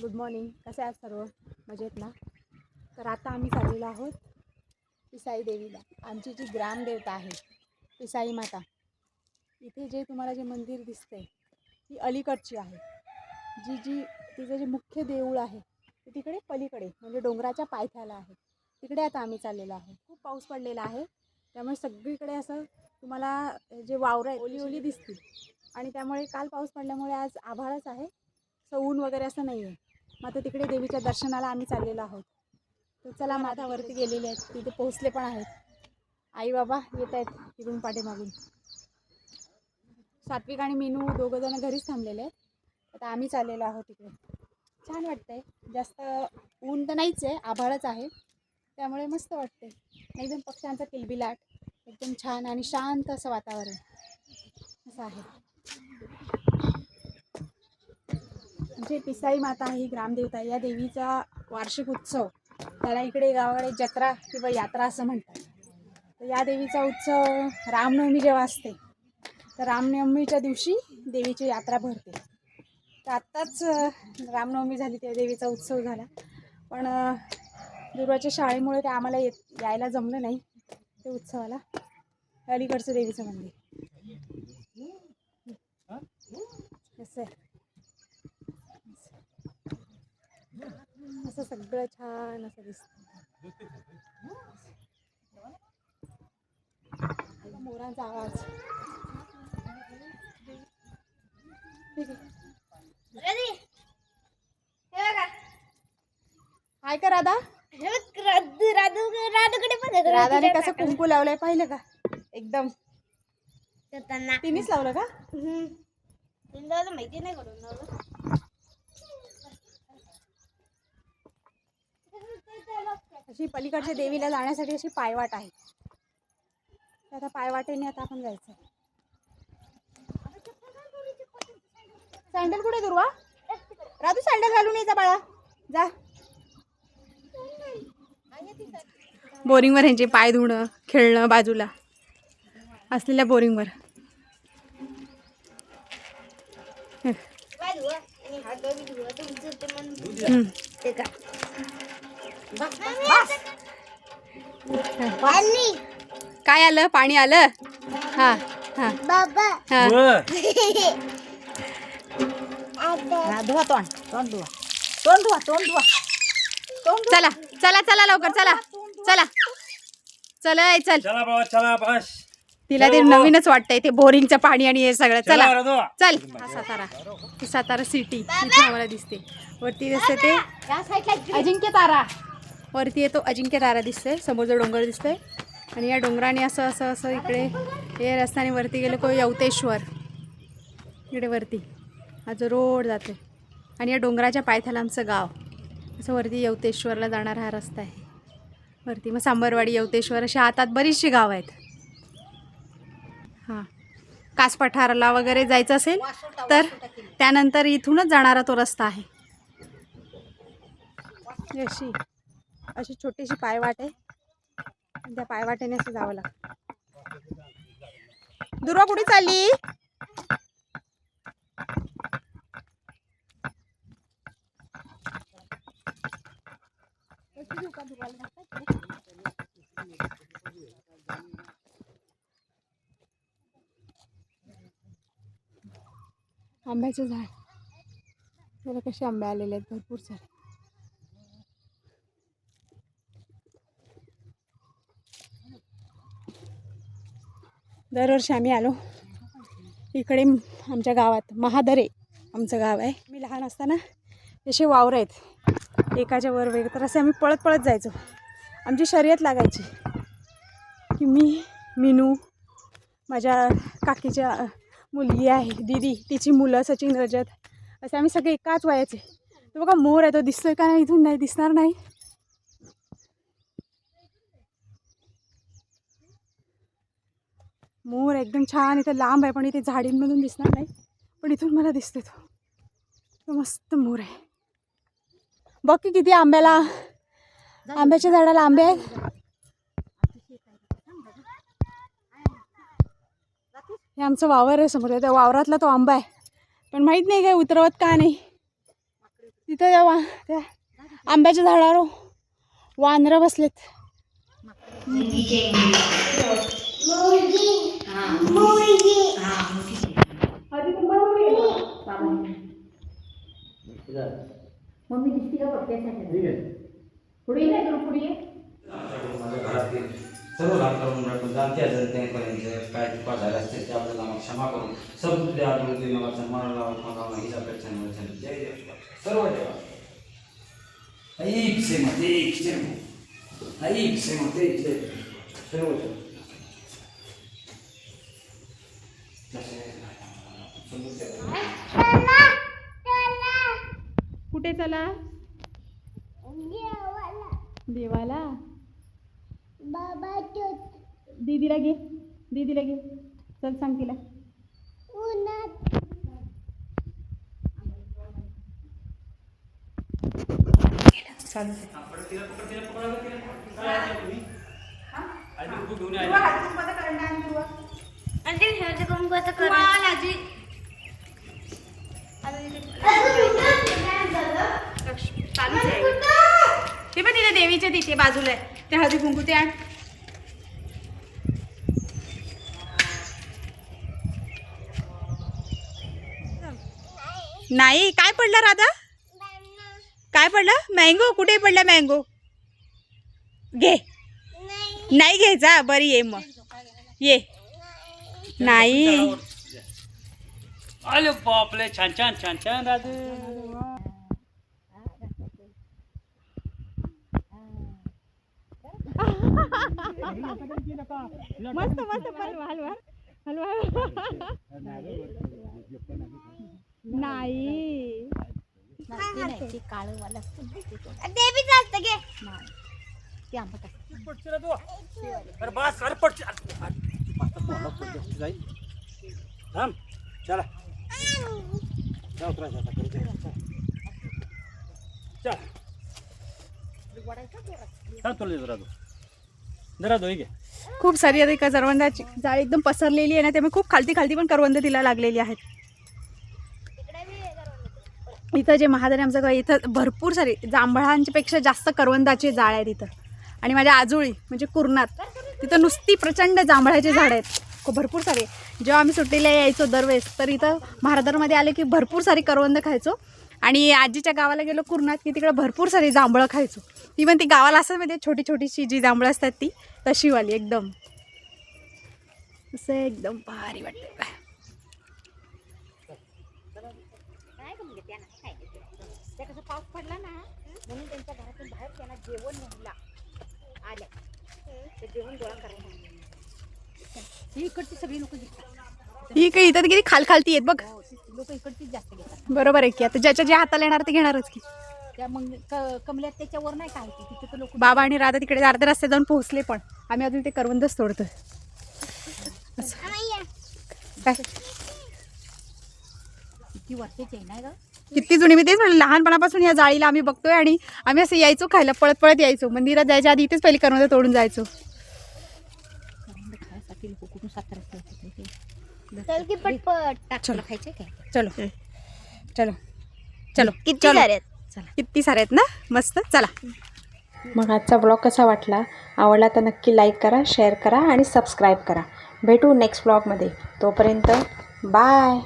Good morning. कसे आहात सर्व? मजेत ना? तर आता आम्ही चाललेलो आहोत पिसाई देवीला. आमची जी ग्रामदेवता आहे पिसाई माता. इथे जे तुम्हाला जे मंदिर दिसते ती अलीकडची आहे. तिचं जे मुख्य देऊळ आहे ते तिकडे पलीकडे म्हणजे डोंगराच्या पायथ्याला आहे. तिकडे आता आम्ही चाललेलो आहोत. खूप पाऊस पडलेला आहे त्यामुळे सगळीकडे असं तुम्हाला जे वावरं आहेत ओली ओली दिसतील. आणि त्यामुळे काल पाऊस पडल्यामुळे आज आभाळच आहे, ऊन वगैरे असं नाही आहे. मग आता तिकडे देवीच्या दर्शनाला आम्ही चाललेलो आहोत. तर चला, माथ्यावरती गेलेले आहेत, तिथे पोहोचले पण आहेत. आई बाबा येत आहेत तिकडून पाठीमागून. सात्विक आणि मीनू दोघं जण घरीच थांबलेले आहेत. आता आम्ही चाललेलो आहोत तिकडे. छान वाटतंय. जास्त ऊन तर नाहीच आहे, आभाळच आहे, त्यामुळे मस्त वाटते. एकदम पक्ष्यांचा किलबिलाट, एकदम छान आणि शांत असं वातावरण असं आहे. म्हणजे पिसाई माता ही ग्रामदेवता, या देवीचा वार्षिक उत्सव, त्याला इकडे गावाकडे जत्रा किंवा यात्रा असं म्हणतात. तर या देवीचा उत्सव रामनवमी जेव्हा असते तर रामनवमीच्या दिवशी देवीची यात्रा भरते. तर आत्ताच रामनवमी झाली, त्या देवीचा उत्सव झाला. पण दुर्वाच्या शाळेमुळे ते आम्हाला यायला जमलं नाही ते उत्सवाला. अलीकडचं देवीचं मंदिर असं आहे. असं सगळं छान असं दिसतं. मोरांचा आवाज. हाय का राधा? राधाने कसं कुंकू लावलंय पाहिलं का? एकदम तिनेच लावलं का? माहिती नाही करून. अशी पलीकडच्या देवीला जाण्यासाठी अशी पायवाट आहे. आता पायवाटेने आता आपण जायचं. सँडल कुठे दुर्वा? राधू सँडल घालून यायचा बाळा, जा. बोरिंगवर ह्यांचे पाय धुणं, खेळणं बाजूला असलेल्या बोरिंगवर. काय आलं? पाणी आलं? हा हा बाबा. धुवा तोंड, तोंड धुवा, तोंड धुवा, तोंड धुवा. चला चला चला लवकर, चला चला चला. चल चला बाबा, चला बस. तिला ते नवीनच वाटतंय ते बोरिंगचं पाणी आणि हे सगळं. चला चल. हा सातारा सिटी इथे आम्हाला दिसते. वरती दिसते ते अजिंक्य तारा. वरती येतो अजिंक्य तारा दिसतंय, समोरचं डोंगर दिसतंय. आणि या डोंगराने असं असं असं इकडे हे रस्त्याने वरती गेलं को यवतेश्वर. इकडे वरती हा जो रोड जातो आणि या डोंगराच्या पायथ्याला आमचं गाव. असं वरती यवतेश्वरला जाणारा हा रस्ता आहे. वरती मग सांबरवाडी, यवतेश्वर अशी आतात बरीचशी गाव आहेत. हां, कास पठारला वगैरे जायचं असेल तर त्यानंतर इथूनच जाणारा तो रस्ता आहे. अशी छोटीशी पायवाट आहे, त्या पायवाटेने असं जावं लागतं. दुर्वा कुठे चालली? आंब्याचं झाड, त्याला कसे आंबे आलेले आहेत भरपूर सारे. दरवर्षी आम्ही आलो इकडे. आमच्या गावात महादरे आमचं गाव आहे. मी लहान असताना असे वावर आहेत एकाच्या वर वेग, तर असे आम्ही पळत पळत जायचो. आमची शर्यत लागायची की मीनू, माझ्या काकीच्या मुलगी आहे दीदी, तिची मुलं सचिन, रजत, असे आम्ही सगळे एकाच वयाचे. तो बघा मोर आहे, तो दिसतोय का नाही? इथून नाही दिसणार नाही. मोर एकदम छान इथं लांब आहे, पण इथे झाडींमधून दिसणार नाही, पण इथून मला दिसतोय तो मस्त मोर आहे. बघ की किती आंब्याच्या झाडाला आंबे आहेत. हे आमचं वावर आहे समोर, त्या वावरातला तो आंबा आहे, पण माहित नाही काय उतरवत का नाही. तिथं त्या आंब्याच्या झाडावर वानरं बसलेत. मम्मी दिसती का पप्प्यासाठी पुढे नाही करू पुढे माझ्या घरातील सर्व लहान जाणत्या जनतेपर्यंत काय चुका झाल्या असतील ते आपल्याला मग क्षमा करून सबुद्ध आठवते मला सन्मान लावून हीच अपेक्षा नाही. जय देव सर्व देवा ऐक से मत एक से ऐक से मत एक से सर्व कुठे चला देवाला. दीदीला घे चल सांग तिला. ते पण तिथे देवीच्या तिथे बाजूला आहे ते हळदी कुंकू ते आण. नाही काय पडलं राधा? काय पडलं? मँगो. कुठे पडला मँगो? घे. नाही घ्यायचा. बरी ये मग ये. नाही अरे बापले छान छान छान छान राधे. मस्त मस्त हलवा नाही काळवाला देवी चालत घे. ते आंबट अरे बस अरे पड जाईल. थांब चला जाऊ त्रास आता करू चल चल तुला जरा दो घे. खूप सारी आता करवंदाची जाळ एकदम पसरलेली आहे ना, त्यामुळे खूप खालती पण करवंद तिला लागलेली आहेत. इथं जे महादार आमचं गाव इथं भरपूर सारी जांभळांच्या पेक्षा जास्त करवंदाचे जाळ आहेत इथं. आणि माझ्या आजोळी म्हणजे कुर्नात तिथं नुसती प्रचंड जांभळाचे झाड आहेत भरपूर सारे. जेव्हा आम्ही सुट्टीला यायचो दरवेळेस तर इथं महाराजांमध्ये आले की भरपूर सारी करवंद खायचो. आणि आजीच्या गावाला गेलो कुर्नात की तिकडे भरपूर सारी जांभळं खायचो. इव्हन ती गावाला असतात म्हणजे छोटी छोटीशी जी जांभळं असतात ती तशीवाली एकदम असं एकदम भारी वाटते. पाऊस पडला ना म्हणून त्यांच्या घरातून बाहेर त्यांना जेवण म्हणला आल्या ते जेवण गोळा करायला. ही इकडची सगळी लोक घेतात. ही काही इथं किती खालती आहेत बघ. लोक इकडचीच जास्त घेतात. बरोबर आहे की. आता ज्याच्या जे हाताला येणार ते घेणारच की. त्या मग कमल्यात त्याच्यावर नाही काय तिथे तर लोक. बाबा आणि राधा तिकडे अर्ध्या रस्त्यात जाऊन पोहोचले पण आम्ही अजून ते करवंदच तोडतोय. काय किती वर्षाची आहे ना ग. किती जुनी. मी तेच म्हणलं लहानपणापासून या जाळीला आम्ही बघतोय आणि आम्ही असं यायचो खायला पळत यायचो. मंदिरात जायच्या आधी इथेच पहिले करवंद तोडून जायचो. चलो चलो चलो किती सारे आहेत ना. मस्त चला. मग आजचा ब्लॉग कसा वाटला? आवडला तर नक्की लाईक करा, शेअर करा आणि सबस्क्राईब करा. भेटू नेक्स्ट ब्लॉगमध्ये. तोपर्यंत बाय.